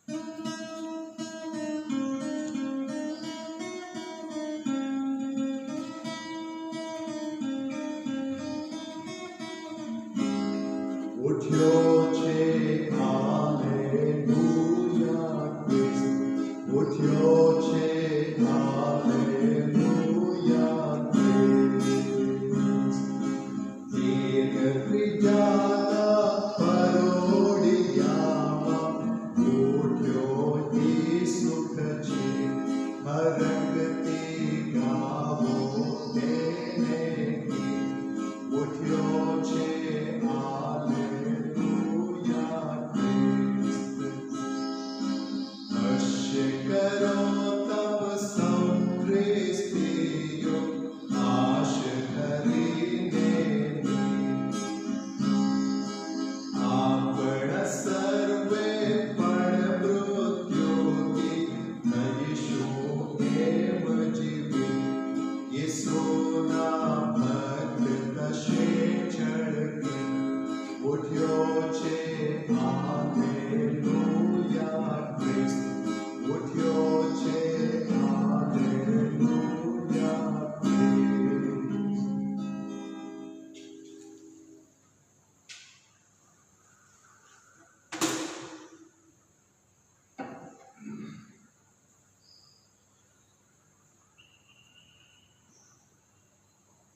ઉઠ્યો છે હાલેલુયા ક્રિસ્ત, ઉઠ્યો છે હાલેલુયા ક્રિસ્ત. દીન ત્રીજાના પરોડિયામાં ઉઠ્યો ઈસુ છે, હરકતી ગાવો તેને ગીત. ઉઠ્યો છે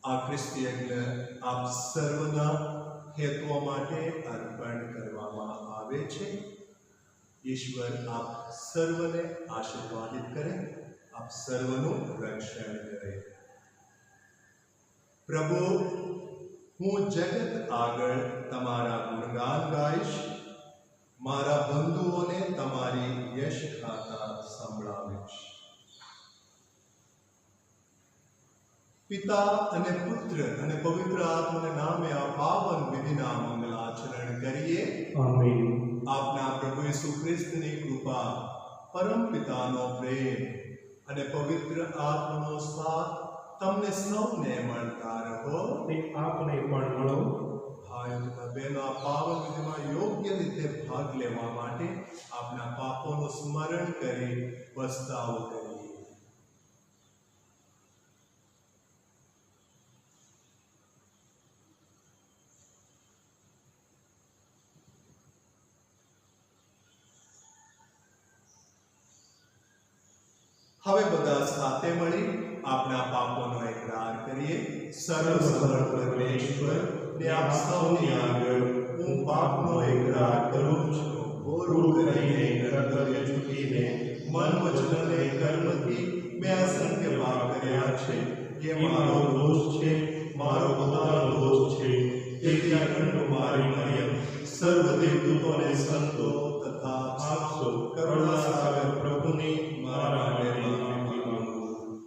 આ ખ્રિસ્તી યજ્ઞ આપ સર્વના હેતુઓ માટે અર્પણ કરવામાં આવે છે. ઈશ્વર આપ સર્વને આશીર્વાદિત કરે, આપ સર્વનું રક્ષણ કરે. પ્રભુ, હું જગત આગળ તમારા ગુણગાન ગાઈશ, મારા બંધુઓને તમારી યશ ગાથા સંભળાવીશ. પિતા અને પુત્ર અને પવિત્ર આત્માના નામે આ પાવન વિધિના મંગલાચરણ કરીએ. આમીન. આપના પ્રભુ ઈસુ ખ્રિસ્તની કૃપા, પરમ પિતાનો પ્રેમ અને પવિત્ર આત્માનો સાથ તમને સૌને મળતા રહો. તે આપને પણ મળો. ભાઈઓ તથા બહેનો, આ પાવન વિધિમાં યોગ્ય રીતે ભાગ લેવા માટે આપના પાપોનું સ્મરણ કરી પસ્તાવો કરીએ. હવે બધા સાથે મળી આપણા પાપોનો એકરાર કરીએ. સર્વસમર્થ પરમેશ્વર ને આપ સૌની આગળ હું પાપનો એકરાર કરું છું. ભૂલ કરીને, કર્તવ્ય ચૂકીને, મન વચન અને કર્મથી મેં અસંખ્ય પાપ કર્યા છે. એ મારો દોષ છે, મારો પોતાનો દોષ છે. તેથી અખંડ મારી મરિયમ, સર્વ દેવદૂતો અને સંતો તથા આપસો કરુણા સાગર પ્રભુની મારા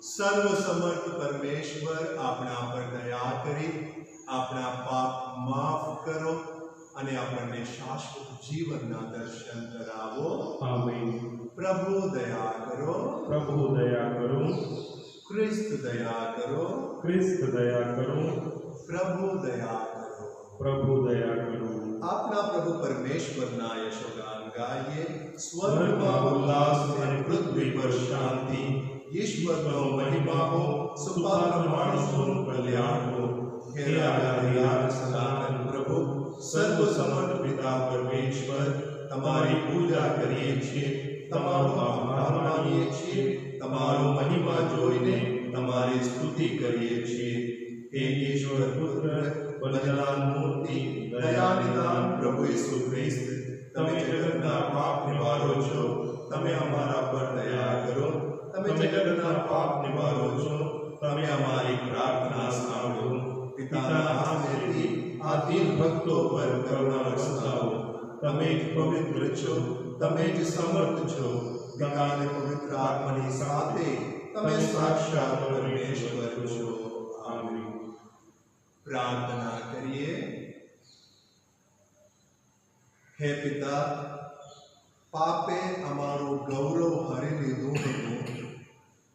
સર્વ સમર્થ પરમેશ્વર આપણા પર દયા કરી આપણા પાપ માફ કરો અને આપણને શાશ્વત જીવનના દર્શન કરાવો. આમીન. પ્રભુ દયા કરો, પ્રભુ દયા કરો. ખ્રિસ્ત દયા કરો, ખ્રિસ્ત દયા કરો. પ્રભુ દયા કરો, પ્રભુ દયા કરો. આપણા પ્રભુ પરમેશ્વરના યશોગાન ગાઈએ. સ્વર્ગમાં ઉલ્લાસ અને પૃથ્વી પર શાંતિ. ઈશ્વરનો મહિમા હો, સુપાત્ર માણસોનું કલ્યાણ હો. હે રાજા સનાતન પ્રભુ, સર્વ સમર્થ પિતા પરમેશ્વર, તમારી પૂજા કરીએ છીએ, તમારો આભાર માનીએ છીએ, તમારો મહિમા જોઈને તમારી સ્તુતિ કરીએ છીએ. હે ઈશ્વર પુત્ર, બલિદાન મૂર્તિ, દયા નિદાન પ્રભુ ઈસુ ખ્રિસ્ત, તમે જગતના પાપ નિવારો છો, તમે અમારા પર દયા કરો. તમે જગતના પાપ નિવારો છો, તમે અમારી પ્રાર્થના સાંભળો. પિતાના હાથેથી આ દીન ભક્તો પર કરુણા વરસાવો. તમે જ પવિત્ર છો, તમે જ સમર્થ છો. પિતા અને પવિત્ર આત્માની સાથે તમે સાક્ષાત પરમેશ્વર છો. આમીન. પ્રાર્થના કરીએ. હે પિતા, પાપે અમારું ગૌરવ હરી લીધું હતું,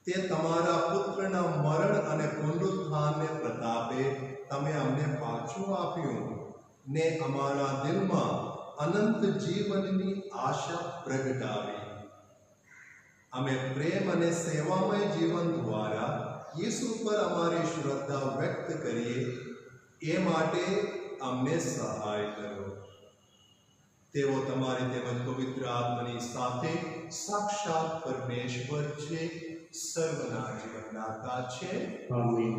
તે તમારા પુત્રના મરણ અને પુનરુત્થાનને પ્રતાપે તમે અમને પાછું આપ્યું ને અમારા દિલમાં અનંત જીવનની આશા પ્રગટાવી. અમે પ્રેમ અને સેવામય જીવન દ્વારા યેસુ પર અમારી શ્રદ્ધા વ્યક્ત કરીએ એ માટે અમને સહાય કરો. તેઓ તમારી તેમજ પવિત્ર આત્માની સાથે સાક્ષાત પરમેશ્વર છે, સર્વના જીવનદાતા છે. આમીન.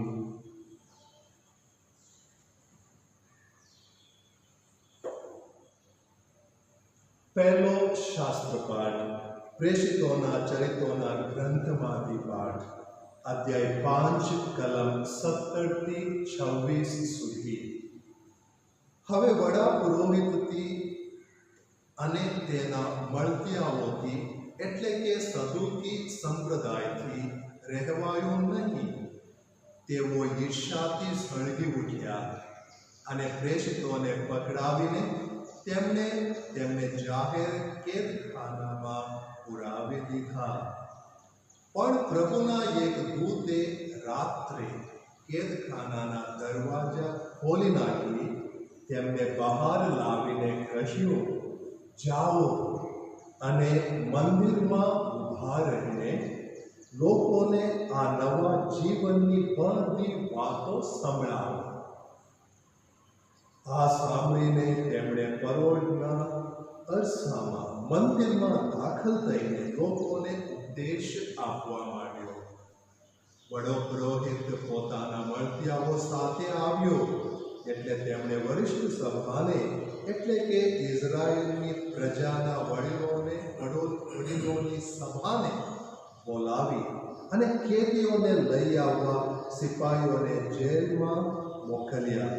પહેલો શાસ્ત્ર પાઠ પ્રેષિતોના ચરિત્રોના ગ્રંથમાંથી પાઠ, અધ્યાય 5 કલમ 17 થી 26 સુધી. હવે વડા પુરોહિતથી અને તેના મળતિયાઓથી એટલે કે સદુકી સંપ્રદાયથી રહેવાયું નહીં. તેઓ ઈર્ષાથી સળગી ઉઠ્યા અને પ્રેષિતોને પકડાવીને તેમને જાહેર કેદખાનામાં પુરાવી દીધા. પણ પ્રભુના એક દૂતે રાત્રે કેદખાનાના દરવાજા ખોલી નાખી તેમને બહાર લાવીને કહ્યું, જાઓ અને મંદિરમાં ઊભા રહીને લોકોને આ નવા જીવનની બધી વાતો સંભળાવો. આ સાંભળીને તેમણે પરોઢના અરસામાં મંદિરમાં દાખલ થઈને લોકોને ઉપદેશ આપવા માંડ્યો. વડો પુરોહિત પોતાના મળતિયાઓ સાથે આવ્યો એટલે તેમણે વરિષ્ઠ સભાને એટલે કે ઇઝરાયેલની પ્રજાના વડીલોની સભાને બોલાવી અને કેદીઓને લઈ આવવા સિપાહીઓને જેલમાં મોકલ્યા.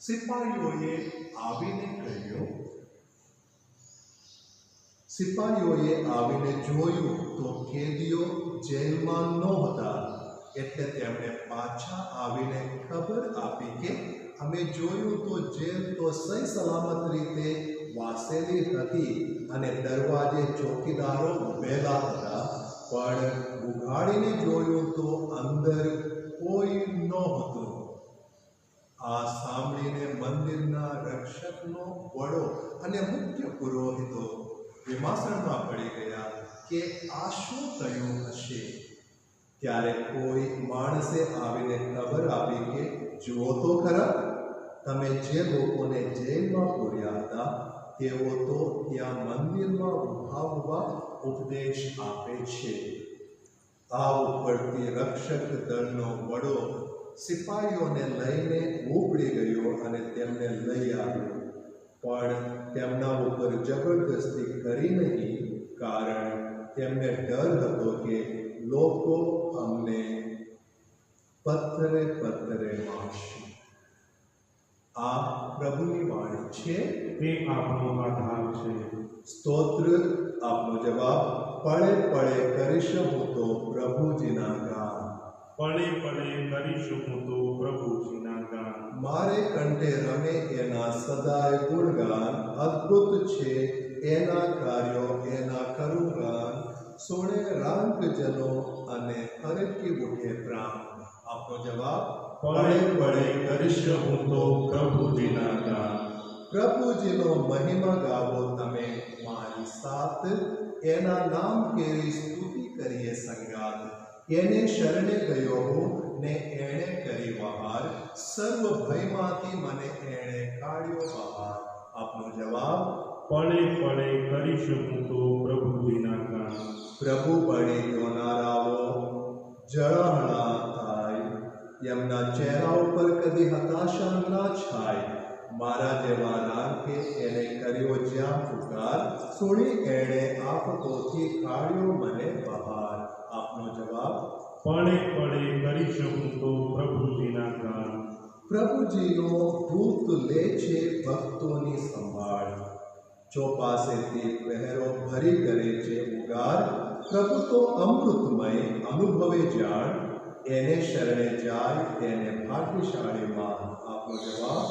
સિપાહીઓએ આવીને જોયું તો કેદીઓ જેલમાં નહોતા. એટલે તેમણે પાછા આવીને ખબર આપી કે અમે જોયું તો જેલ તો સહી સલામત રીતે વાસેલી હતી અને દરવાજે ચોકીદારો ઊભેલા હતા, પણ ઉઘાડીને જોયું તો અંદર કોઈ નહોતું. આ સાંભળીને મંદિરના રક્ષકનો વડો અને મુખ્ય પુરોહિતો વિમાસણમાં પડી ગયા કે આ શું થયું હશે. ત્યારે કોઈ માણસે આવીને ખબર આપી કે જુઓ તો ખરા, તમે જે લોકોને જેલમાં પૂર્યા હતા તેઓ તો ત્યાં મંદિરમાં ઊભા ઉપદેશ આપે છે. આ ઉપરથી રક્ષક દળનો વડો સિપાહીઓને લઈને ઉપડી ગયો અને તેમને લઈ આવ્યો, પણ તેમના ઉપર જબરદસ્તી કરી નહીં, કારણ તેમને ડર હતો કે લોકો અમને પથ્થરે મારશે. આ પ્રભુની વાણી છે. તે આપણો આધાર છે. સ્તોત્ર. આપનો જવાબ, પળે પળે કરીશ હું તો પ્રભુજીના ગાન. પળે પળે કરીશું હું તો પ્રભુજીના ગાન. મારે કંઠે રમે એના સદાય ગુણગાન. અદ્ભુત છે એના કાર્યો, એના કરું ગાન. સોળે રાંકજનો અને હરકી ઉઠે પ્રાણ. આપનો જવાબ, પળે પળે કરીશ હું તો પ્રભુજીના ગાન. પ્રભુજીનો મહિમા ગાવો તમે મારી સાથ. એના નામ કેરી સ્તુતિ કરીએ સંગાત. એને શરણે ગયો હું ને એણે કરી વહાર. સર્વ ભયમાંથી મને એણે કાઢ્યો બહાર. આપનો જવાબ, પળે પળે કરીશું હું તો પ્રભુજીના ગાન. પ્રભુ બળી જોનારાઓ જળહળા થાય. એમના ચહેરા ઉપર કદી હતાશા ના છાય. મારા જેવા રાખે એને કર્યો જ્યાં પુકાર. સુણી એણે આફતોથી કાઢ્યો મને બહાર. આપનો જવાબ, પળે પળે કરીશું હું તો પ્રભુજીના ગાન. પ્રભુજીનો દૂત લે છે ભક્તોની સંભાળ. ચોપાસેથી પહેરો ભરી કરે છે ઉગાર. પ્રભુ તો અમૃતમય અનુભવે જાણ. એને શરણે જાય તેને ભાગ્યશાળી માન. આપનો જવાબ,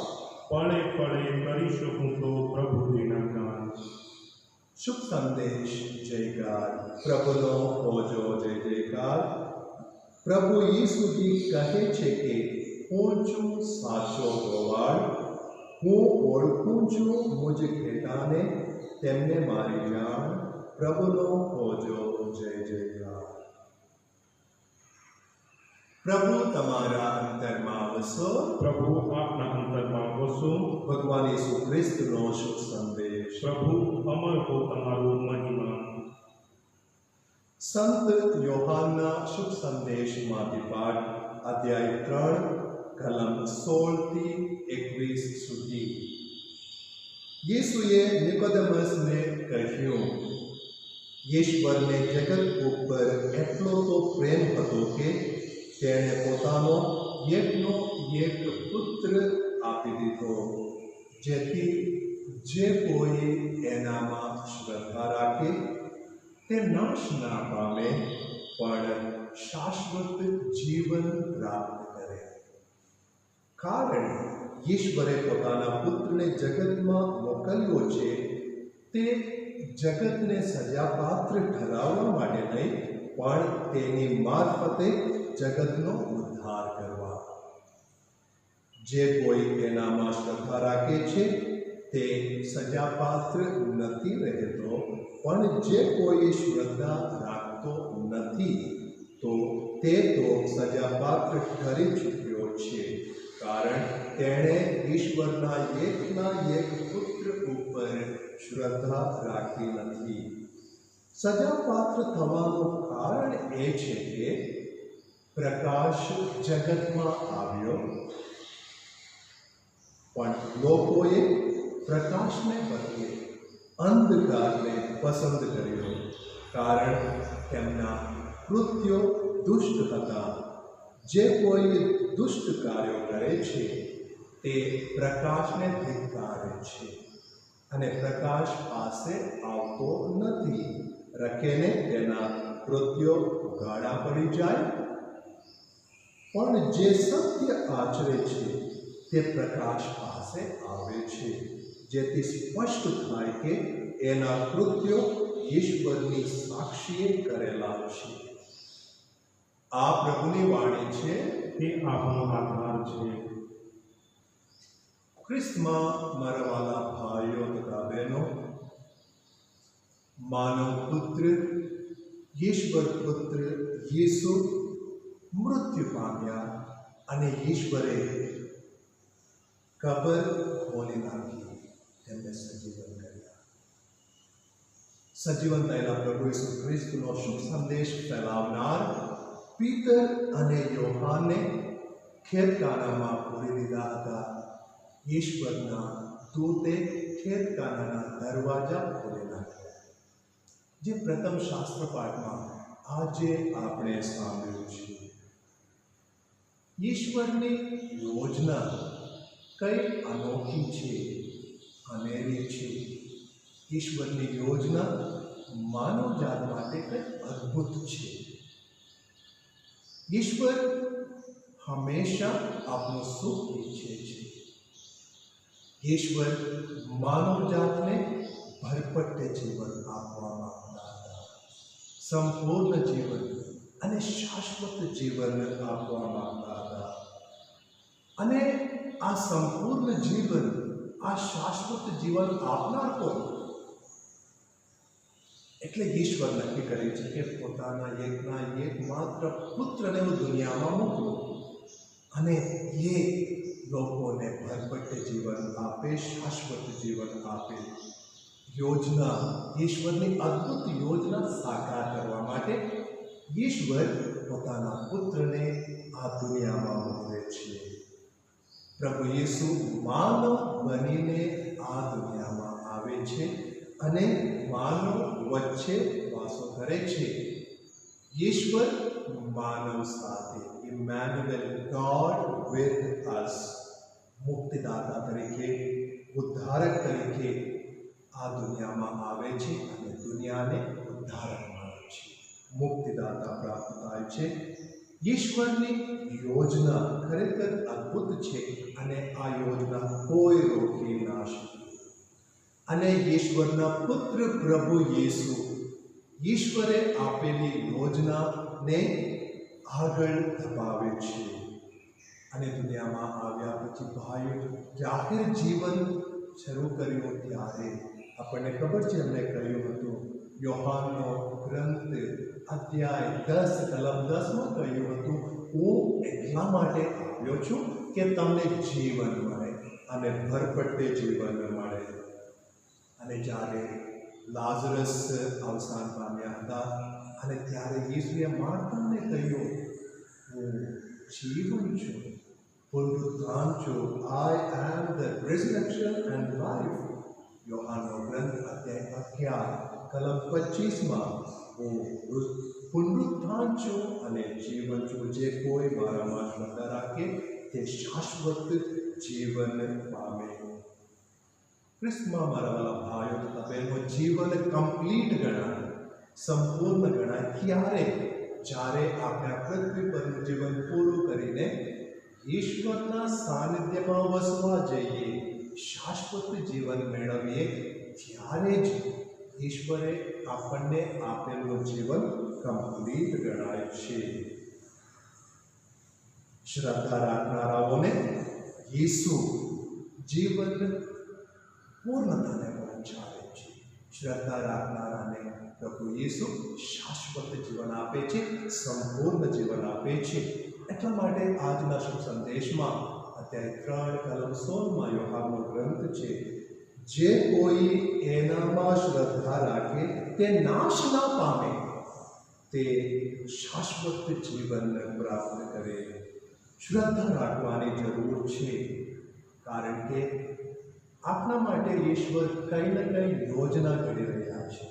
પળે પળે કરીશું હું તો પ્રભુજીના ગાન. શુભ સંદેશ જયકાર. પ્રભુનો હોજો જય જયકાર. પ્રભુ ઈસુજી કહે છે કે હું છું સાચો ગોવાળ. હું ઓળખું છું મુજ ઘેટાને, તેમને મારી જાણ. પ્રભુનો હોજો જય જયકાર. પ્રભુ તમારા અંતરમાં વસો. પ્રભુ આપના અંતરમાં વસો. ભગવાન ઈસુ ખ્રિસ્તનો શુભ સંદેશ. પ્રભુ અમર હો તમારું મહિમા. સંત યોહાનના શુભ સંદેશમાંથી પાઠ અધ્યાય 3 કલમ 16 થી 21 સુધી. યેસુએ નિકોદેમસને કહ્યું, ઈશ્વરને જગત ઉપર એટલો તો પ્રેમ હતો કે તેણે પોતાનો એકનો એક પુત્ર આપી દીધો, જેથી જે કોઈ એનામાં શ્રદ્ધા રાખે તે નાશ ના પામે પણ શાશ્વત જીવન પ્રાપ્ત કરે. કારણ ઈશ્વરે પોતાના પુત્રને જગતમાં મોકલ્યો છે તે જગતને સજાપાત્ર ઠરાવવા માટે નહીં, પણ તેની મારફતે જગતનો ઉદ્ધાર કરવા. જે કોઈ તેનામાં શ્રદ્ધા રાખે છે તે સજાપાત્ર નથી રહેતો, પણ જે કોઈ શ્રદ્ધા રાખતો નથી તો તે તો સજાપાત્ર ઠરી ચૂક્યો છે, કારણ તેણે ઈશ્વરના એકના એક પુત્ર ઉપર શ્રદ્ધા રાખી નથી. સજાપાત્ર થવાનું કારણ એ છે કે પ્રકાશ જગતમાં આવ્યો, પણ લોકોએ પ્રકાશને બદલે અંધકારને પસંદ કર્યો, કારણ તેમના કૃત્યો દુષ્ટ હતા. જે કોઈ દુષ્ટ કાર્યો કરે છે તે પ્રકાશને ધિક્કારે છે અને પ્રકાશ પાસે આવતો નથી, રખેને તેના કૃત્યો ઉઘાડા પડી જાય. પણ જે સત્ય આચરે છે તે પ્રકાશ પાસે આવે છે, જેથી સ્પષ્ટ થાય કે એના કૃત્યો ઈશ્વરની સાક્ષીએ કરેલા છે. આ પ્રભુની વાણી છે, તે આપણો આધાર છે. ખ્રિસ્તમાં મારા વાલા ભાઈઓ તથા બહેનો, માનવ પુત્ર ઈશ્વર પુત્ર યેસુ મૃત્યુ પામ્યા અને ઈશ્વરે કબર ખોલી નાખી, તેમને સજીવન કર્યા. સજીવન થયેલા પ્રભુ ઈસુ ખ્રિસ્તનો શુભ સંદેશ ફેલાવનાર પીતર અને યોહાને ખેતકાનામાં પૂરી દીધા હતા. ઈશ્વરના દૂતે ખેતકાનાના દરવાજા ખોલી નાખ્યા, જે પ્રથમ શાસ્ત્ર પાઠમાં આજે આપણે સાંભળ્યું છે. ઈશ્વરની યોજના કઈ અનોખી છે, અનેરી છે. ઈશ્વરની યોજના માનવજાત માટે કઈ અદ્ભુત છે. ઈશ્વર હંમેશા આપણું સુખ ઈચ્છે છે. ઈશ્વર માનવજાતને ભરપટ્ટે જીવન આપવા માંગતા હતા, સંપૂર્ણ જીવન અને શાશ્વત જીવન આપવા માંગતા હતા. અને આ સંપૂર્ણ જીવન, આ શાશ્વત જીવન આપનાર કોણ? એટલે ઈશ્વર નક્કી કરે છે કે પોતાના એકના એક માત્ર પુત્રને દુનિયામાં મોકલો અને એ લોકોને ભરપટ્ટે જીવન આપે, શાશ્વત જીવન આપે. યોજના, ઈશ્વરની અદ્ભુત યોજના સાકાર કરવા માટે ઈશ્વર પોતાના પુત્રને આ દુનિયામાં મોકલે છે. પ્રભુ યેસુ માનવ બનીને આ દુનિયામાં આવે છે અને માનવ વચ્ચે વાસો કરે છે. ઈશ્વર માનવ સાથે, ઇમેન્યુઅલ, ગોડ વિથ અસ, મુક્તિદાતા તરીકે, ઉદ્ધારક તરીકે આ દુનિયામાં આવે છે અને દુનિયાને ઉદ્ધારક માને છે, મુક્તિદાતા પ્રાપ્ત થાય છે. ઈશ્વરની યોજના ખરેખર અદ્ભુત છે અને આ યોજના કોઈ રોકી ના શકે. અને ઈશ્વરના પુત્ર પ્રભુ યેસુ ઈશ્વરે આપેલી યોજનાને આગળ ધપાવે છે. અને દુનિયામાં આવ્યા પછી ભાઈઓ જાહેર જીવન શરૂ કર્યું ત્યારે આપણને ખબર છે, એમણે કહ્યું હતું યોહાનનો ગ્રંથ અધ્યાય 10 કલમ 10 માં કહ્યું હતું, હું એટલા માટે આવ્યો છું કે તમને જીવન મળે અને ભરપટે જીવન મળે. અને જ્યારે લાઝરસ અવસાન પામ્યા હતા અને ત્યારે ઈસુએ માર્થાને કહ્યું, હું જીવન છું, પુનરુત્થાન છું. આઈ એમ ધ રિઝરેક્શન એન્ડ લાઈફ. યોહાનનો ગ્રંથ અધ્યાય 11 કલમ 25 માં હું પુનરુત્થાન છું અને જીવન છું. જે કોઈ મારામાં શ્રદ્ધા રાખે તે શાશ્વત જીવન પામે. ખ્રિસ્તમાં મારા વાલા ભાઈઓ તથા બહેનો, જીવન કમ્પ્લીટ ગણાય, સંપૂર્ણ ગણાય ક્યારે? જ્યારે આપણે આ પૃથ્વી પરનું જીવન પૂરું કરીને ઈશ્વરના સાનિધ્યમાં વસવા જઈએ, શાશ્વત જીવન મેળવીએ, ત્યારે જ ઈશ્વરે આપણને આપેલું જીવન કમ્પ્લીટ ગણાય છે. શ્રદ્ધા રાખનારાઓને ઈસુ જીવન પૂર્ણતાને પહોંચાડે છે. શ્રદ્ધા રાખનારાને પ્રભુ ઈસુ શાશ્વત જીવન આપે છે, સંપૂર્ણ જીવન આપે છે. એટલા માટે આજના શુભ સંદેશમાં અધ્યાય 3 કલમ 16 યોહાનનો ગ્રંથ છે, જે કોઈ એનામાં શ્રદ્ધા રાખે તે નાશ ના પામે, તે શાશ્વત જીવન પ્રાપ્ત કરે. શ્રદ્ધા રાખવાની જરૂર છે, કારણ કે આપણા માટે ઈશ્વર કંઈ ને કંઈ યોજના ઘડી રહ્યા છે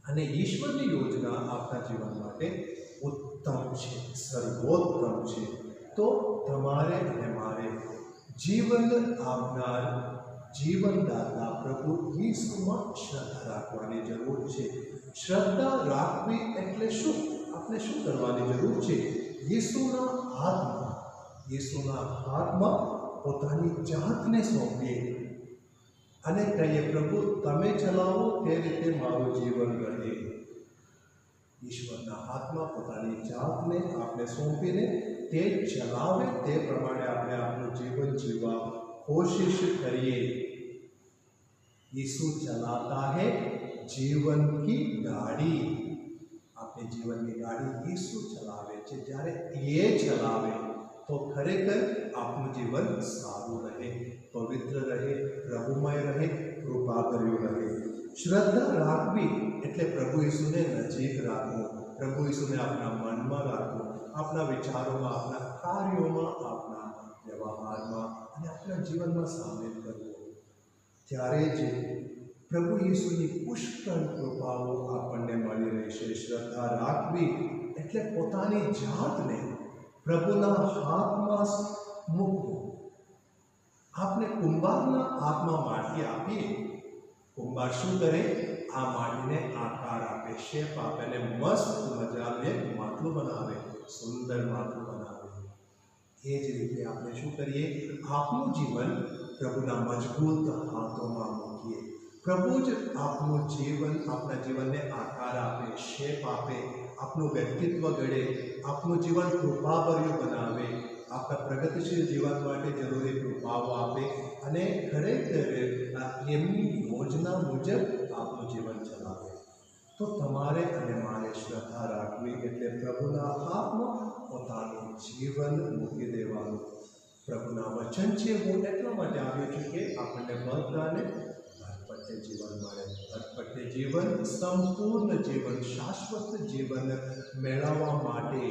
અને ઈશ્વરની યોજના આપણા જીવન માટે ઉત્તમ છે, સર્વોત્તમ છે. તો તમારે અને મારે જીવન આપનાર જીવનદાતા પ્રભુ ઈસુમાં શ્રદ્ધા રાખવાની જરૂર છે. શ્રદ્ધા રાખવી એટલે શું? આપણે શું કરવાની જરૂર છે? ઈસુના હાથમાં પોતાની જાતને સોંપીએ અને કહીએ, પ્રભુ તમે ચલાવો, તે રીતે મારું જીવન રહે. ઈશ્વરના હાથમાં પોતાની જાતને આપણે સોંપીને તે ચલાવે તે પ્રમાણે આપણે આપણું જીવન જીવવા કોશિશ કરીએ. ઈસુ ચલાતા હૈ જીવન કી ગાડી. આપણી જીવનની ગાડી ઈસુ ચલાવે છે. જ્યારે એ ચલાવે તો ખરેખર આપણું જીવન સારું રહે, પવિત્ર રહે, પ્રભુમય રહે, કૃપાભર્યું રહે. શ્રદ્ધા રાખવી એટલે પ્રભુ ઈસુને નજીક રાખવું, પ્રભુ ઈસુને આપણા મનમાં રાખવું, આપણા વિચારોમાં, આપણા કાર્યોમાં, આપણા વ્યવહારમાં અને આપણા જીવનમાં સામેલ કરવું. ત્યારે જ પ્રભુ ઈસુની પુષ્કળ કૃપાઓ આપણને મળી રહેશે. શ્રદ્ધા રાખવી એટલે પોતાની જાતને પ્રભુના હાથમાં મૂકવું. આપણે કુંભારના હાથમાં માટી આપીએ, કુંભાર શું કરે? આ માટીને આકાર આપે, શેપ આપે અને મસ્ત મજાનું માટલું બનાવે, સુંદર માટલું બનાવે. એ જ રીતે આપણે શું કરીએ? આપણું જીવન પ્રભુના મજબૂત હાથોમાં મૂકીએ. પ્રભુ જ આપણું જીવન, આપણા જીવનને આકાર આપે, શેપ આપે, આપણું વ્યક્તિત્વ ઘડે, આપણું જીવન કૃપાભર્યું બનાવે, આપણા પ્રગતિશીલ જીવન માટે જરૂરી કૃપાઓ આપે અને ખરેખર એમની યોજના મુજબ આપણું જીવન ચલાવે. તો તમારે અને મારે શ્રદ્ધા રાખવી એટલે પ્રભુના હાથમાં પોતાનું જીવન મૂકી દેવાનું. પ્રભુના વચન છે, હું એટલા માટે આવ્યો છું કે આપણને બધાને ભરપટે જીવન મળે. ભરપટે જીવન, સંપૂર્ણ જીવન, શાશ્વત જીવન મેળવવા માટે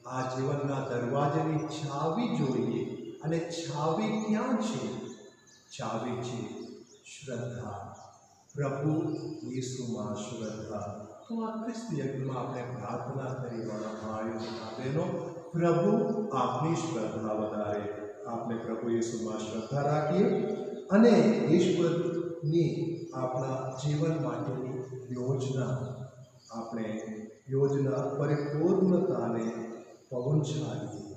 આ જીવનના દરવાજાની ચાવી જોઈએ. અને ચાવી ક્યાં છે? ચાવી છે શ્રદ્ધા, પ્રભુ ઈસુમાં શ્રદ્ધા. તો આ ખ્રિસ્ત યજ્ઞમાં આપણે પ્રાર્થના કરી, વાળા ભાઈઓ તથા બહેનો, પ્રભુ આપની શ્રદ્ધા વધારે. આપણે પ્રભુ ઈસુમાં શ્રદ્ધા રાખીએ અને ઈશ્વરની આપણા જીવન માટેની યોજના પરિપૂર્ણતાને પહોંચાડીએ.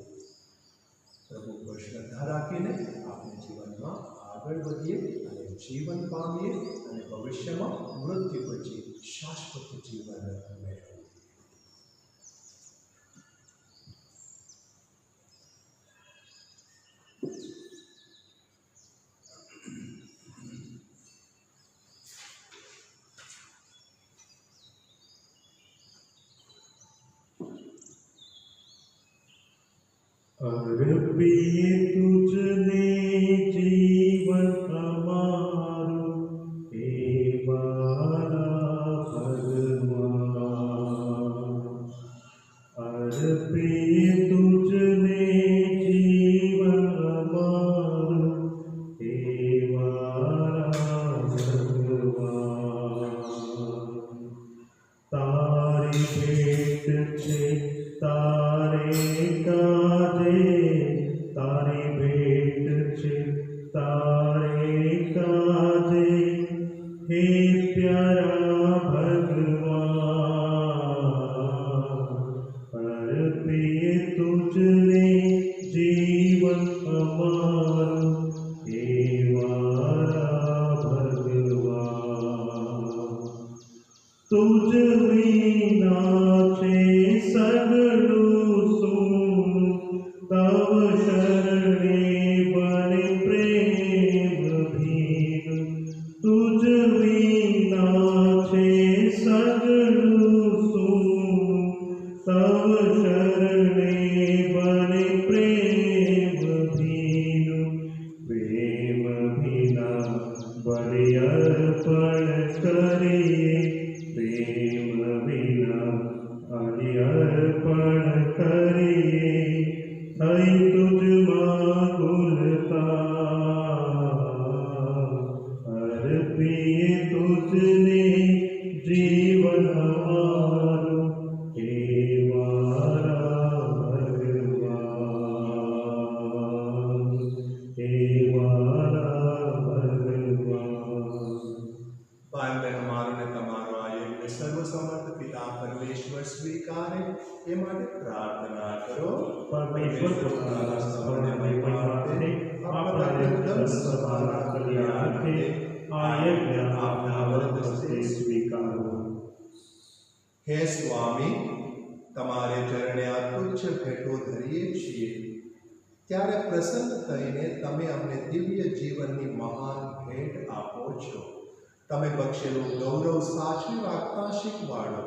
પ્રભુ પર શ્રદ્ધા રાખીને આપણે જીવનમાં આગળ વધીએ અને જીવન પામીએ અને ભવિષ્યમાં મૃત્યુ પછી શાશ્વત જીવન મેળવીએ. અર્પીએ તુજને જીવન અમારું, હે મારા ભગવાન. અર્પીએ તુજને જીવન અમારું, હે મારા ભગવાન. તારી ભેટ છે તારે કાજે, તારી ભેટ છે તારે કાજે, હે પ્યારા ભગવાન. અર્પીએ તુજને જીવન અમારું, હે મારા ભગવાન. તુજ વિના છે સગલું સૂનું, તવ શરણે બને પ્રેમ ભીનું. તુજ વિના છે સગલું સૂનું, તવ શરણે બને પ્રેમ ભીનું. પ્રેમ વિના બલિ અર્પણ કરીએ, પ્રેમ વિના બલિ અર્પણ કરીએ. થઈ તુજમાં ગુલતા, અર્પીએ તુજને જીવન અમારું, હે મારા ભગવાન. હે મારા ભગવાન. ભાઈ બહેનો, મારો ને તમારો આ યજ્ઞ સર્વસમર્થ પિતા પરમેશ્વર સ્વીકારે એ માટે પ્રાર્થના કરો. પરમેશ્વર પોતાના સર્વને મહિમા માટે આપણા યજ્ઞ સભાના કલ્યાણાર્થે આ યજ્ઞ આપના વરદ હસ્તે સ્વીકારો. હે સ્વામી, તમારે ચરણે આ તુચ્છ ભેટો ધરીએ છીએ, ત્યારે પ્રસન્ન થઈને તમે અમને દિવ્ય જીવનની મહાન ભેટ આપો છો. તમે બક્ષેલું ગૌરવ સાચવી રાખતા શીખવાડો.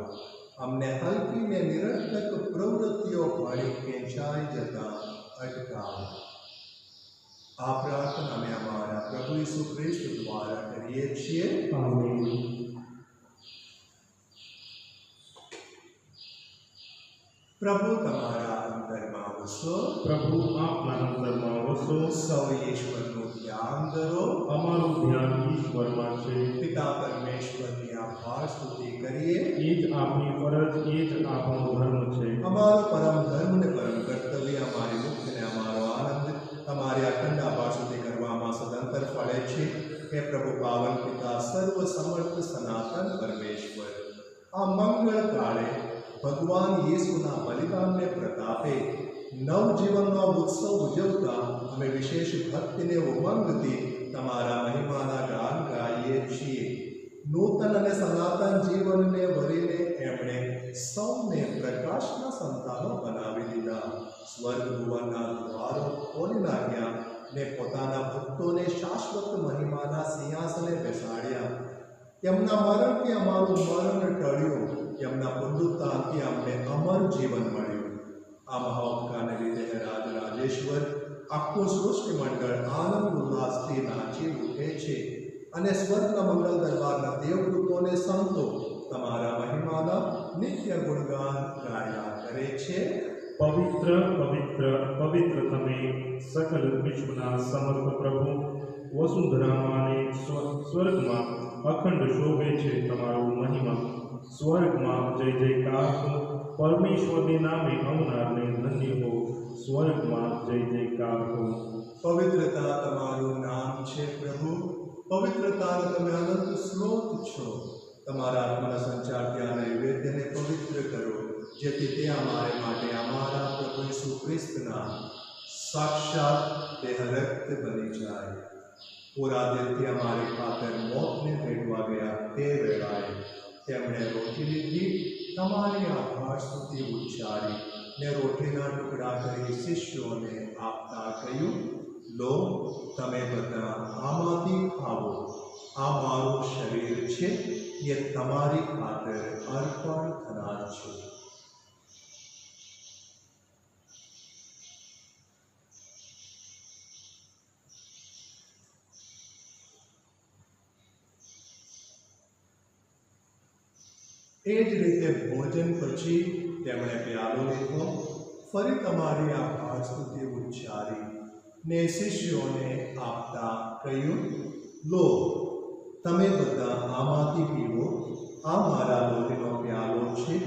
અમને હલકી ને નિરર્થક પ્રવૃત્તિઓ ભણી ખેંચાઈ જતા અટકાવો. આ પ્રાર્થના અમે અમારા પ્રભુ ઈસુ ખ્રિસ્ત દ્વારા કરીએ છીએ. આમીન. પ્રભુ તમારા અંતરમાં વસો. પ્રભુ આપના અંતરમાં વસો. સૌ ઈશ્વરનું ધ્યાન ધરો. અમારું ધ્યાન ઈશ્વરમાં છે. પિતા પરમેશ્વરની આભાર સ્તુતિ કરીએ. એ જ આપની ફરજ, એ જ આપણો ધર્મ છે. અમારો પરમ ધર્મ ને પરમ કર્તવ્ય, અમારી મુક્તિ ને અમારો આનંદ તમારી અખંડ આભાર સ્તુતિ કરવામાં સદંતર ફળે છે. હે પ્રભુ પાવન પિતા, સર્વ સમર્થ સનાતન પરમેશ્વર, આ મંગળ કાળે ભગવાન યેસુના બલિદાનને પ્રતાપે નવજીવનનો ઉત્સવ ઉજવતા અમે વિશેષ ભક્તિને ઉમંગથી તમારા મહિમાના ગાન ગાઈએ છીએ. નૂતન અને સનાતન જીવનને વરીને એમણે સૌને પ્રકાશના સંતાનો બનાવી દીધા. સ્વર્ગ ભુવનના દ્વારો ખોલી નાખ્યા ને પોતાના ભક્તોને શાશ્વત મહિમાના સિંહાસને બેસાડ્યા. એમના મરણથી અમારું મરણ ટળ્યું, એમના પુનરુત્થાનથી અમને અમર જીવન મળ્યું. આ મહાઉપકારને લીધે રાજ રાજેશ્વર આખું સૃષ્ટિ મંડળ આનંદ ઉલ્લાસથી નાચી ઉઠે છે અને સ્વર્ગના મંગલ દરબારના દેવદૂતોને સંતો તમારા મહિમાના નિત્ય ગુણગાન ગાયા કરે છે. પવિત્ર પવિત્ર પવિત્ર તમે સકલ વિશ્વના સમર્થ પ્રભુ. વસુંધરામાં અને સ્વર્ગમાં અખંડ શોભે છે તમારો મહિમા. સ્વર્ગમાં જય જયકાર હો, પરમેશ્વરને નામે આવનારને ધન્ય હો. સ્વર્ગમાં જય જયકાર હો. પવિત્રતા તમારું નામ છે પ્રભુ. પવિત્રતાનો તમે અનંત સ્ત્રોત છો. તમારા આત્માના સંચારથી આ નૈવેદ્યને પવિત્ર કરો, જેથી તે અમારે માટે અમારા પ્રભુ ઈસુ ખ્રિસ્તના સાક્ષાત દેહ રક્ત બની જાય. પૂરા દિલથી અમારી ખાતર મોતને ભેટવા ગયા તે વેળાએ તેમણે રોટી લીધી, તમારી આભાર સ્તુતિ ઉચ્ચારી ને રોટીના ટુકડા કરી શિષ્યોને આપતા કહ્યું, લો, તમે બધા આમાંથી ખાવો. આ મારું શરીર છે, એ તમારી ખાતર અર્પણ થનાર છે. એ જ રીતે ભોજન પછી તેમણે પ્યાલો લીધો, ફરી તમારી આભાર સ્તુતિ ઉચ્ચારી ને શિષ્યોને આપતા કહ્યું, લો, તમે બધા આમાંથી પીવો, આ મારા લોહીનો પ્યાલો છે,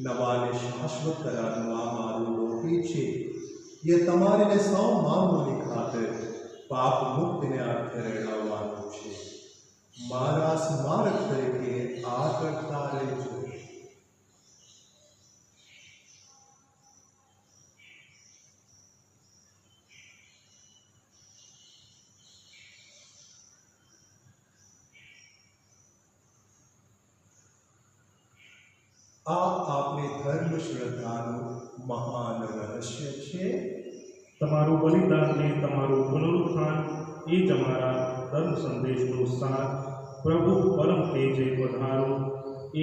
નવા ને શાશ્વત કરારનું આ મારું લોહી છે, ये તમારી ને સૌ માનવોની ખાતર પાપ મુક્તિને અર્થે રેડાવવાનું છે, મારા સ્મારક તરીકે આ કરતા રહેજો. આ આપણી ધર્મ શ્રદ્ધાનું મહાન રહસ્ય છે. તમારું બલિદાન ને તમારું પુનરુત્થાન એ જ અમારા ધર્મ સંદેશનો સાર. પ્રભુ પરમ તેજે પધારો,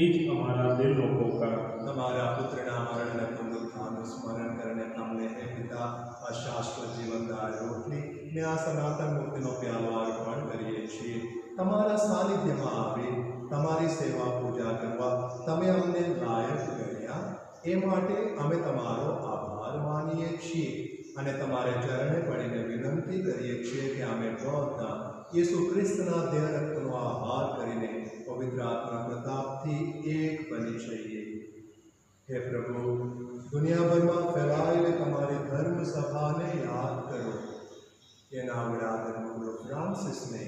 એ જ અમારા દિલનો પોકાર. તમારા પુત્રના મરણ અને પુનરુત્થાનનું સ્મરણ કરીને તમને હે પિતા આ શાશ્વત જીવનદાર રોટલી ને આ સનાતન મુક્તિનો પ્યાલો અર્પણ કરીએ છીએ. તમારા સાનિધ્યમાં આવી તમારી સેવા પૂજા કરવા તમે અમને લાયક કર્યા, એ માટે અમે તમારો આભાર માનીએ છીએ અને તમારે ચરણે પડીને વિનંતી કરીએ છીએ કે અમે બધા યેસુ ખ્રિસ્તના દેહ રક્તનો આહાર કરીને પવિત્ર આત્મા પ્રતાપથી એક બની જઈએ. હે પ્રભુ, દુનિયાભરમાં ફેલાયેલી તમારી ધર્મ સભાને યાદ કરો. એના વડા ધર્મગુરુ ફ્રાન્સિસને,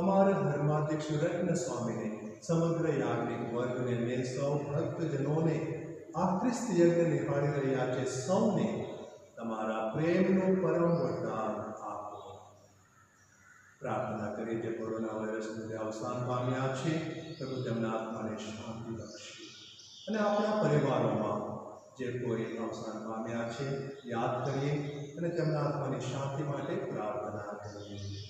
અમારા ધર્માધ્યક્ષ રત્ન સ્વામીને, સમગ્ર યાજ્ઞિક વર્ગને ને સૌ ભક્તજનોને, આ ખ્રિસ્ત યજ્ઞ નિહાળી રહ્યા છે સૌને તમારા પ્રેમનું પરમ વરદાન આપો. પ્રાર્થના કરી જે કોરોના વાયરસનું અવસાન પામ્યા છે, પ્રભુ તેમના આત્માને શાંતિ બક્ષે અને આપણા પરિવારોમાં જે કોઈ અવસાન પામ્યા છે યાદ કરીએ અને તેમના આત્માની શાંતિ માટે પ્રાર્થના કરીએ.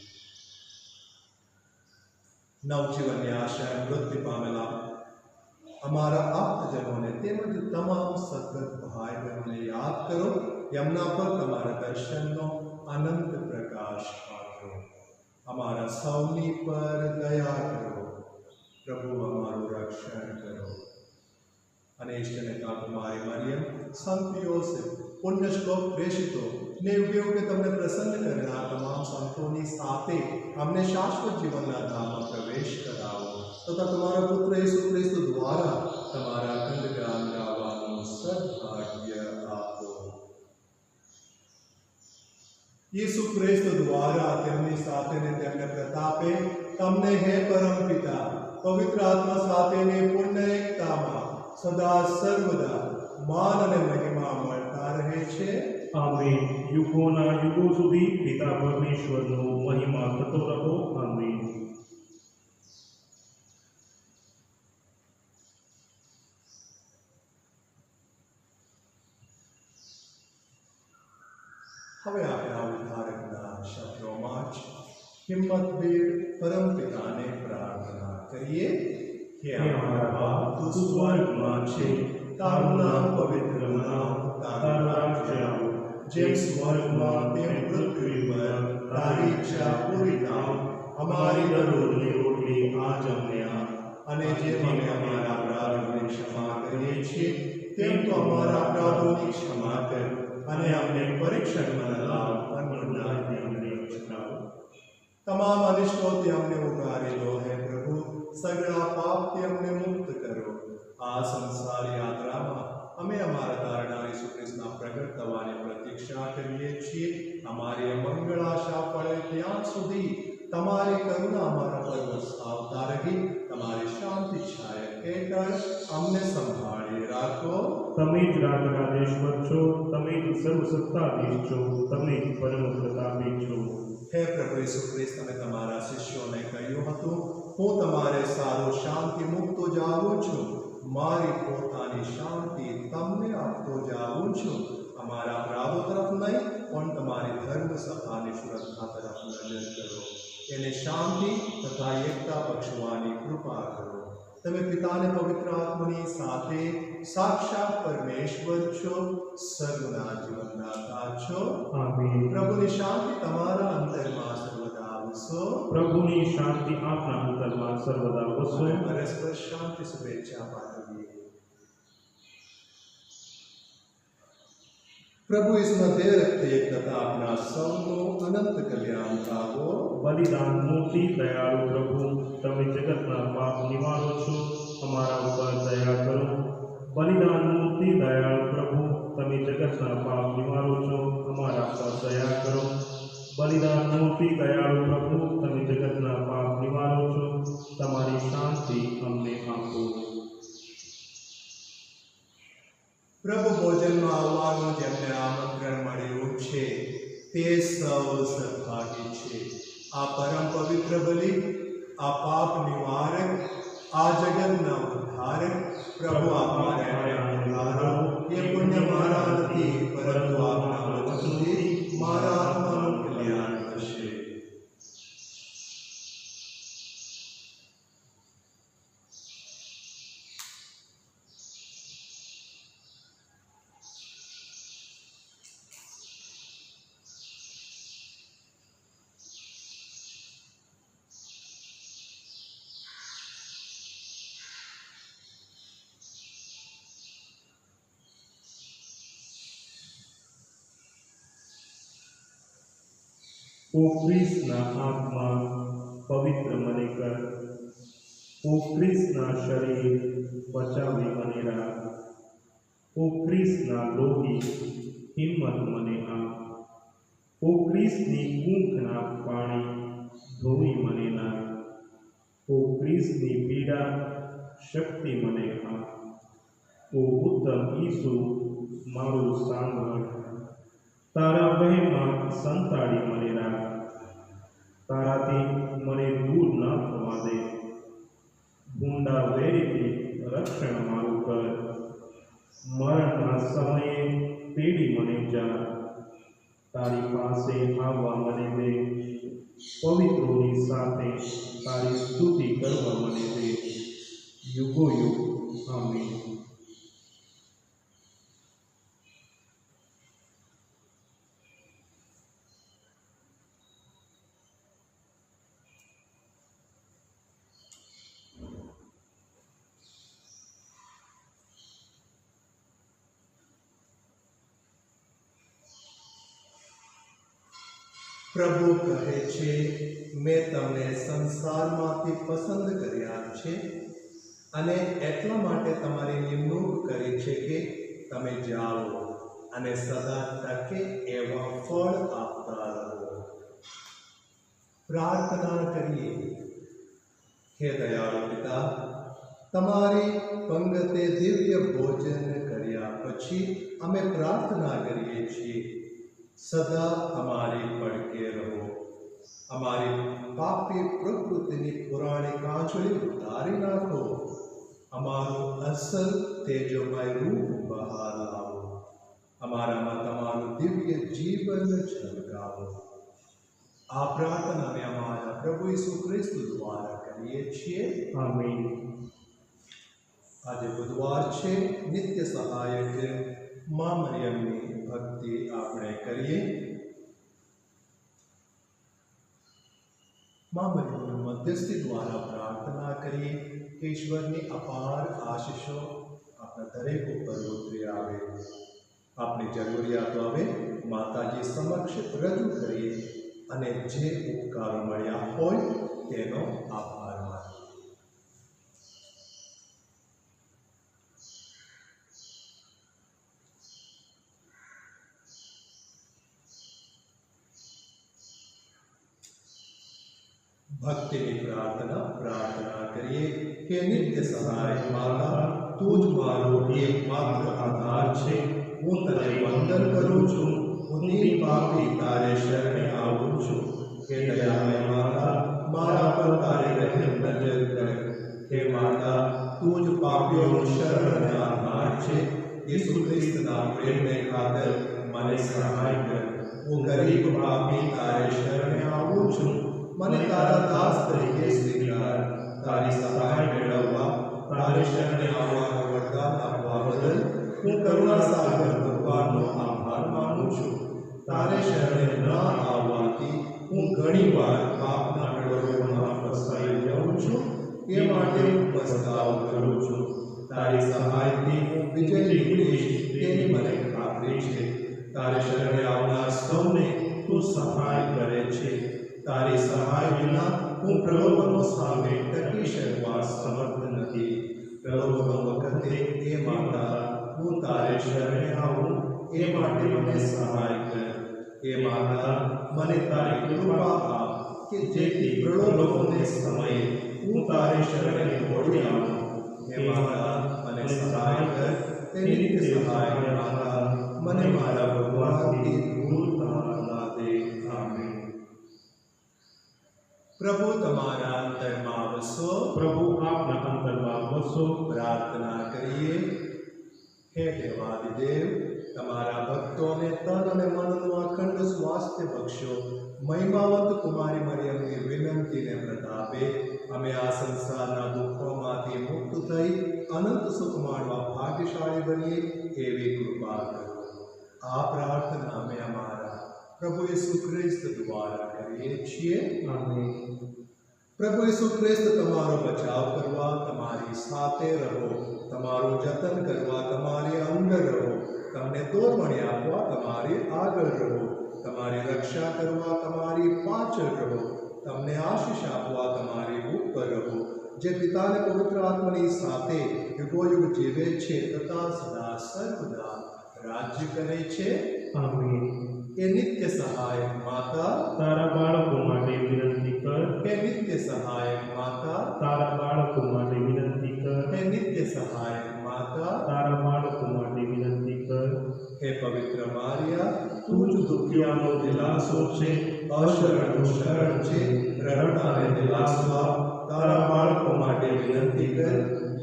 નવજીવનની આશા મૃત્યુ પામેલા અમારા આપજનોને તેમજ તમામ સદગત ભાઈ બહેનોને યાદ કરો. એમના પર તમારા દર્શનનો અનંત પ્રકાશ પાથરો. અમારા સૌની પર દયા કરો. પ્રભુ અમારું રક્ષણ કરો. અને ઈષ્ટનેતા કુમારી મરિયમ, સંત યોસેફ, પુણ્ય શ્લોક પ્રેષિતો ને યોગ્ય તમને પ્રસન્ન કરનાર તમામ સંતોની સાથે અમને શાશ્વત જીવનના ધામમાં પ્રવેશ કરાવો તથા તમારા પુત્ર યેસુ ખ્રિસ્ત દ્વારા તમારા અખંડ ગાન ગાવાનું સદભાગ્ય આપો. યેસુ ખ્રિસ્ત દ્વારા તેમની સાથે ને તેમને પ્રતાપે તમને હે પરમ પિતા પવિત્ર આત્મા સાથેની પુણ્ય એકતામાં સદા સર્વદા માન અને મહિમા મળતા રહે છે. આમેન. યુગોના યુગો સુધી પિતા પરમેશ્વરનો મહિમા થતો રહો. આમેન. હવે આપણા ઉદ્ધારકના શબ્દોમાં જ હિંમતભેર પરમ પિતાને પ્રાર્થના કરીએ. હે અમારા બાપ, તું સ્વર્ગમાં છે, તારું નામ પવિત્ર મનાવ, તારું રાજ્ય આવો, જેમ સ્વર્ગમાં તેમ પૃથ્વી પર તારી ઈચ્છા પૂરી થાય. અમારી દરરોજની રોટલી આજ અમને આપ, અને જેમ અમે અમારા અપરાધોની ક્ષમા કરીએ છીએ તેમ તો અમારા અપરાધોની ક્ષમા કર, અને અમને પરીક્ષણમાં ન લાવ, પણ અન્યાયથી અમને બચાવો. તમામ અનિષ્ટોથી અમને ઉગારી લો હે પ્રભુ, સગળા પાપથી અમને મુક્ત કરો. આ સંસાર યાત્રામાં અમે અમારા તારનાર યેસુ ખ્રિસ્તના પ્રગટ થવાની પ્રતીક્ષા કરીએ છીએ. અમારી અમંગળ આશા ફળે ત્યાં સુધી તમારી કરુણા અમારા પર વરસાવતા રહી તમારી શાંતિ છાયા હેઠળ અમને સંભાળી રાખો. તમે જ રાજરાજેશ્વર છો, તમે જ સર્વસત્તાધીશ છો, તમે જ પરમ પ્રતાપી છો. હે પ્રભુ યેસુ ખ્રિસ્ત, તમે તમારા શિષ્યોને કહ્યું હતું, હું તમારે સારો શાંતિ મૂકતો જાઉં છું, મારી પોતાની શાંતિ તમને આપતો જાઉં છું. અમારા અપરાધો તરફ નહીં, પણ તમારી ધર્મ સભાની સુરક્ષા તરફ નજર કરો. એને શાંતિ તથા એકતા બક્ષવાની કૃપા કરો. તમે પિતાને પવિત્ર આત્માની સાથે સાક્ષાત પરમેશ્વર છો, સર્વના જીવનદાતા છો. આમેન. પ્રભુની શાંતિ તમારા અંતરમાં સર્વદા વસો. પ્રભુની શાંતિ આપના અંતરમાં સર્વદા વસો. પરસ્પર શાંતિ શુભેચ્છા પાઠવીએ. प्रभु इस मध्य रखते तथा अपना सौनो अनंत कल्याण पावो। बलिदान मूर्ति दयालु प्रभु तमे जगतना पाप निवारो छो, हमारा ऊपर दया करो। बलिदान मूर्ति दयालु प्रभु तमे जगतना पाप निवारो छो, हमारा पर दया करो। बलिदान मूर्ति दयालु प्रभु तमे जगतना पाप निवारो छो, તમારી શાંતિ અમને આપો। પ્રભુ ભોજનમાં આવવાનું જેમને આમંત્રણ મળ્યું છે તે સૌ સદભાગી છે। આ પરમ પવિત્ર બલિ, આ પાપ નિવારક, આ જગતના ઉદ્ધારક પ્રભુ અમારે આનંદારો એ પુણ્ય મારા નથી પરંતુ આપના વચનથી મારા આત્માનું કલ્યાણ થશે। ओ ख्रिस्तना आत्मा पवित्र मने कर, ओ ख्रिस्तना शरीर बचावी मने राख, ओ ख्रिस्तना लोही हिम्मत मने आप, ओ ख्रिस्तनी कूखना पाणी धोई मने नाख, ओ ख्रिस्तनी पीड़ा शक्ति मने आप, ओ उत्तम ईसु मारू सांभळ, तारा वहेमा संताड़ी मने राख, ताराथी मने दूर न थवा दे, भूंडा वेरीथी रक्षण मारू कर, मरणना समये पेड़ी मने जा, तारी पासे आववा मने दे, पवित्रोनी साथे तारी स्तुति करवा मने दे, युगो युग आमीन। પ્રભુ કહે છે, મેં તમને સંસારમાંથી પસંદ કર્યા છે અને એટલા માટે તમારી નિમણૂક કરી છે કે તમે જાઓ અને સદા ટકે એવા ફળ આપતા રહો। પ્રાર્થના કરીએ। હે દયાળુ પિતા, તમારી પંગતે દિવ્ય ભોજન કર્યા પછી અમે પ્રાર્થના કરીએ છીએ, सदा हमारी पड़के रहो। हमारी पापी प्रकृति पुरानी कांचड़ी उतारी नाखो, अमारू असल तेजोमय रूप बहार लाओ, हमारा में तमारू दिव्य जीवन झलकाओ। आ प्रार्थना में हमारा प्रभु यीशु ख्रिस्त द्वारा करिए छिए, आमीन। आज बुधवार छे, नित्य सहायक मां मरियमनी भक्ति आपणे करिए। मां मरियमनी मध्यस्थी द्वारा प्रार्थना करिए कि ईश्वरनी अपार आशीषों अपना दरेक पर उतरी आवे। अपनी जरूरियातो हवे माताजी समक्ष रजू करिए अने जे उपकारो मळ्या होय तेनो आभार मानिए। भक्ति की प्रार्थना करिए। हे नित्य सहाय माता, तुझ मारो एकमात्र आधार छे, हूँ तने वंदन करूँ छूं, हूँ दीन पापी तारे शरणे आवूं छूं। हे दयामय माता, मारा पर तारे रहम नजर कर। हे माता, तुझ पापियों शरण ने आधार छे, यीशु ख्रिस्तना प्रेम ने खातर मने सहाय कर। हूँ गरीब पापी तारे शरणे आवूं छूं, मने तारा दास तरीके स्वीकार। तारी सहाय मेळववा तारे शरणे आवવાનો વરદાન આપવા બદલ હું કરુણા સાગર ભગવાનનો આભાર માનું છું। તારે શરણે ન આવવાથી હું ઘણીવાર પાપના મેળવવામાં ફસાઈ જાઉં છું, એ માટે હું પસ્તાવ કરું છું। તારી સહાયથી હું વિજય મેળવીશ તેની મને ખાતરી છે। સહાય કરે છે. તારી સહાય વિના હું પ્રલોભનો સામે ટકી શકવા સમર્થ નથી. પ્રલોભનો વખતે એ માતા હું તારે શરણે આવું એ માટે મને સહાય કર. એ માતા મને તારી કૃપા આપ કે જેથી પ્રલોભનોને સમયે હું તારી શરણે દોડી આવું. હે માતા મને સહાય કર. તે નિત્ય સહાય માતા મને મારા ભગવાનથી દૂર ના દે. આમેન. પ્રભુ તમારા અંતરમાં વસો. પ્રભુ આપના અંતરમાં વસો. પ્રાર્થના કરીએ. હે દેવાદિદેવ, તમારા ભક્તોને તન અને મનનું અખંડ સ્વાસ્થ્ય બક્ષો. મહિમાવંત કુમારી મરિયમની વિનંતીને પ્રતાપે અમે આ સંસારના દુઃખોમાંથી મુક્ત થઈ અનંત સુખ માણવા ભાગ્યશાળી બનીએ એવી કૃપા કરો. આ પ્રાર્થના અમે અમારા પ્રભુ ઈસુ ખ્રિસ્ત દ્વારા કરીએ છીએ. આમેન. પ્રભુ ઈસુ ખ્રિસ્ત તમારો બચાવ કરવા તમારી સાથે રહો, તમારું જતન કરવા તમારી અંદર રહો, તમને દોરવણી આપવા તમારી આગળ રહો, તમારી રક્ષા કરવા તમારી પાછળ રહો, તમને આશીષ આપવા તમારી ઉપર રહો, જે પિતાને પવિત્ર આત્માની સાથે યુગોયુગ જીવે છે તથા સદા સર્વદા રાજ્ય કરે છે. આમેન. એ નિત્ય સહાયક માતા તારા બાળકો માટે વિનંતી કર. હે નિત્ય સહાયક માતા તારા બાળકો માટે વિનંતી કર. હે નિત્ય સહાયક માતા તારા બાળકો માટે વિનંતી કર. હે પવિત્ર મારિયા, તું જ દુખિયાનો દિલાસો છે, અશરણનું શરણ છે, રડનારે દિલાસો આપ. તારા બાળકો માટે વિનંતી કર.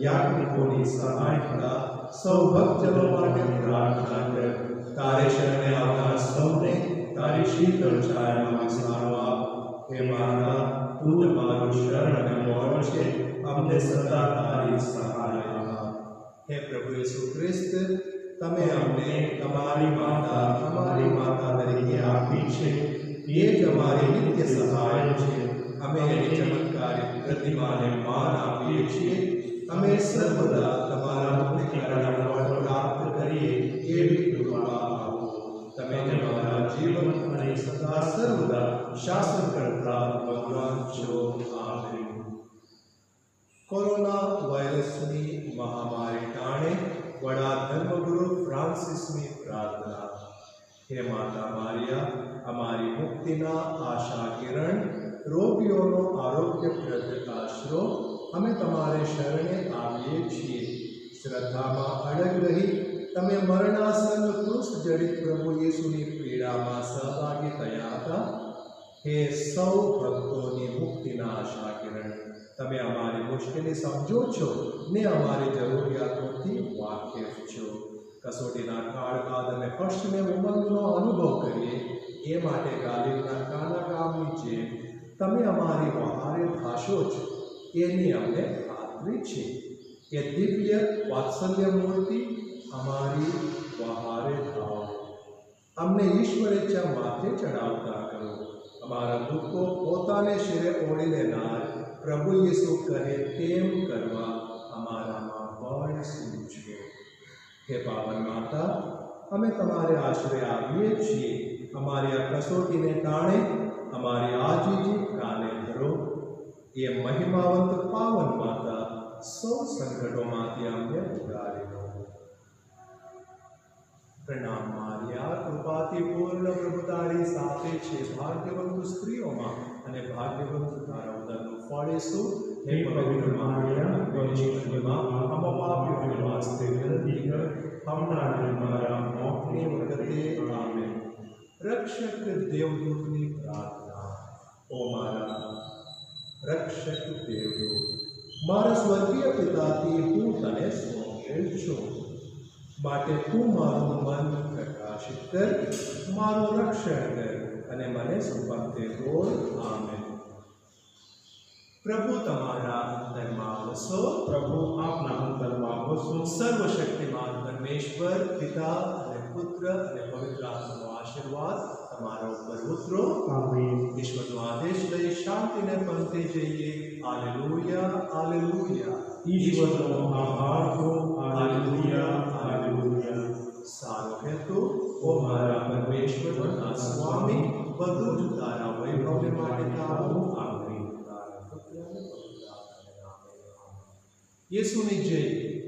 યાજ્ઞિકોની સહાયતા સૌ ભક્તજનો માટે પ્રાર્થના કર. તારે શરણે આવનાર સૌને તારી શીતળ છાયામાં વિસારો આપ. હે માતા, તું જ મારું શરણ અને મોર છે, અમને સદા તારી સહાય આપ. હે પ્રભુ ઈસુ ખ્રિસ્ત, તમે અમને તમારી માતા તરીકે આપી છે, એ જ અમારી નિત્ય સહાય છે. અમે એની ચમત્કારિક પ્રતિમાને માન આપીએ છીએ. અમે સર્વદા તમારા મુક્તિકારના ફળ પ્રાપ્ત કરીએ એવી કૃપા આપો. તમે જ અમારા જીવન અને સદા સર્વદા શાસન કરતા ભગવાન છો. આમેન. કોરોના વાયરસની મહામારી ટાણે વડા ધર્મગુરુ ફ્રાન્સિસની પ્રાર્થના. હે માતા મારિયા, અમારી મુક્તિના આશા કિરણ, રોગીઓનો આરોગ્યપ્રદ આશરો, અમે તમારે શરણે આવીએ છીએ. શ્રદ્ધામાં અડગ રહી તમે મરણાસન્ન કૃષ્ણ જડિત પ્રભુ યેસુની પીડામાં સહભાગી થયા હતા. હે સૌ ભક્તોની મુક્તિના આશા કિરણ, તમે અમારી મુશ્કેલી સમજો છો ને અમારી જરૂરિયાતોથી વાકેફ છો. કસોટીના કાળ બાદ અમે હર્ષને ઉમંગનો અનુભવ કરીએ એ માટે ગાલિલના કાના ગામની જેમ તમે અમારી વહારે ભાષો છો એની અમને ખાતરી છે. એ દિવ્ય વાત્સલ્ય મૂર્તિ અમારી વહારે થાઓ. અમને ઈશ્વરેચ્છા માથે ચડાવતા કરો. અમારા દુઃખો પોતાને શિરે ઓળી લેનાર પ્રભુ યેસુ કહે તેમ કરવા અમારામાં બળ સૂચવો. હે પાવન માતા, અમે તમારે આશરે આવીએ છીએ. અમારી આ કસોટીને ટાણે અમારી આજીજી કાને ધરો. એ મહિમાવંત પાવન માતા સૌ સંકટોમાંથી અમને ઉગારી લો. પ્રણામ મારિયા, કૃપાથી પૂર્ણ પ્રભુ તારી સાથે છે. ભાગ્યવંત સ્ત્રીઓમાં અને ભાગ્યવંત તારા ઉદરનું ફળ ઈસુ. હે પવિત્ર મારિયા, ઈશ્વરમાં અમો પાપીઓને વાસ્તે વિનંતી કર, હમણાં અને મારા મોતની વખતે. આમેન. રક્ષક દેવદૂતની પ્રાર્થના. ઓ મારા રક્ષક દેવદૂત, મારા સ્વર્ગીય પિતાથી હું તને સોંપેલ છું, માટે તું મારું મન પ્રકાશિત કર, મારું રક્ષણ કર અને મને સુપંથે દોર. આમેન. પ્રભુ તમારા અંતરમાં વસો. પ્રભુ આપના અંતરમાં વસો. સર્વશક્તિમાન પરમેશ્વર પિતા અને પુત્ર અને પવિત્ર આત્માનો આશીર્વાદ તમારા ઉપર ઉતરો. આમેન. ઈશ્વરનો આદેશ લઈ શાંતિને પંથે જઈએ. Hallelujah, hallelujah. ઈશ્વરનો આભાર હો. Hallelujah, hallelujah. સારો હેતુ ઓ મારા પરમેશ્વરના સ્વામી, બધું જ તારા વૈભવને માટે થાવું આગ્રહી તારા પુત્ર અને પવિત્ર આત્માના નામે. આમેન. યેસુની જય.